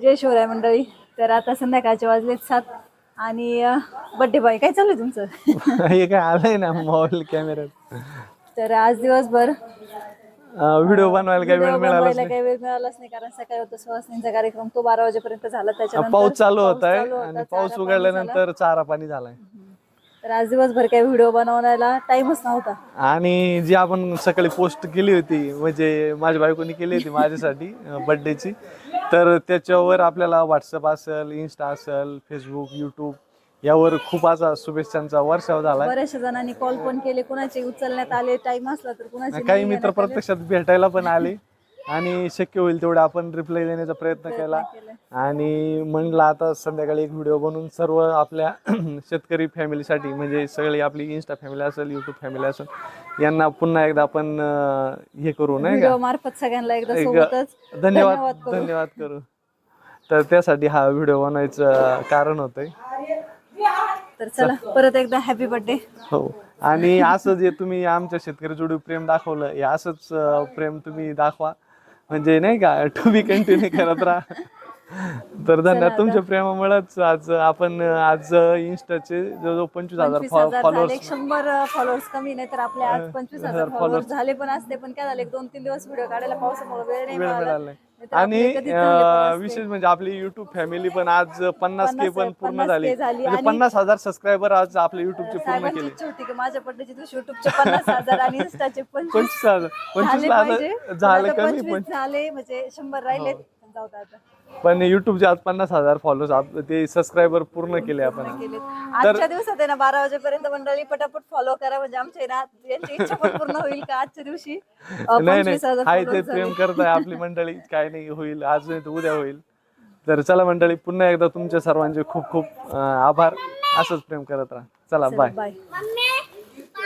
जय शिवराय मंडळी. तर आता संध्याकाळचे वाजलेत 7 आणि बर्थडे बॉय काय चालू आहे तुमचं? हे काय आलंय ना मोबाईल कॅमेऱ्यात. तर आज दिवसभर व्हिडिओ बनवायला काही वेळ मिळालाच नाही. काही वेळ मिळालाच नाही कारण सकाळी होता सुहासनींचा कार्यक्रम, तो 12 वाजेपर्यंत झाला. त्याच्यानंतर पाऊस चालू होताय चालू होता, आणि चारा पाऊस पाणी उघडल्यानंतर चारा पाणी झालाय. तर आज दिवसभर काही व्हिडिओ बनवण्याला टाइमच नव्हता. आणि जी आपण सकाळी पोस्ट केली होती म्हणजे माझ्या बायकोनी केली होती माझ्यासाठी बर्थडेची, तर त्याच्यावर आपल्याला व्हॉट्सअप असेल, इन्स्टा असेल, फेसबुक, यूट्यूब यावर खूप असा शुभेच्छांचा वर्षाव झालाय. बऱ्याचशा जणांनी कॉल पण केले, कुणाचे उचलण्यात आले, टाइम असला तर कुणाचे काही मित्र प्रत्यक्षात भेटायला पण आले आणि शक्य होईल तेवढा आपण रिप्लाय देण्याचा प्रयत्न केला. आणि म्हणलं आता संध्याकाळी एक व्हिडिओ बनवून सर्व आपल्या शेतकरी फॅमिलीसाठी म्हणजे सगळी आपली इन्स्टा फॅमिली असेल, यूट्यूब फॅमिली असेल, यांना पुन्हा एकदा आपण हे करू नाही का, मार्फत सगळ्यांना एकदा सोबतच धन्यवाद करू. तर त्यासाठी हा व्हिडिओ बनवायचं कारण होतंय. तर चला परत एकदा हॅपी बर्थडे. हो. आणि असं जे तुम्ही आमच्या शेतकरी जोडी प्रेम दाखवलं, हे असंच प्रेम तुम्ही दाखवा म्हणजे नाही का, टू बी कंटिन्यू करत राहा. तर धन्यवाद, तुमच्या प्रेमामुळेच आज आपण इन्स्टाचे जवळजवळ 25,000 फॉलोअर्स, 100 फॉलोअर्स कमी नाही तर आपले आज 25,000 फॉलोअर्स झाले. पण असते पण काय झाले, 2-3 दिवस व्हिडिओ काढायला पावसामुळे वेळ नाही मिळाला. आणि विशेष म्हणजे आपली युट्यूब फॅमिली पण आज 50K पण पूर्ण झाली. म्हणजे 50,000 सबस्क्रायबर आज आपल्या युट्यूबचे पूर्ण केले. होती की माझ्या बर्थडेच्या दिवशी युट्यूबचे 50,000 आणि इन्स्टाचे 25,000 झालं कमी, पण झाले म्हणजे 100 राहिले. पण युट्यूबचे आज 50,000 फॉलोअर्स, ते सबस्क्रायबर पूर्ण केले आपण. आजच्या दिवसात आहे ना 12 वाजेपर्यंत मंडळी पटापट फॉलो करा म्हणजे आमच्या ना यांची इच्छा पण पूर्ण होईल का आजच्या दिवशी. नाही हाय ते प्रेम करताय आपली मंडळी, काय नाही होईल, आज नाही तर उद्या होईल. तर चला मंडळी, पुन्हा एकदा तुमच्या सर्वांचे खूप खूप आभार. असंच प्रेम करत राहा. चला बाय.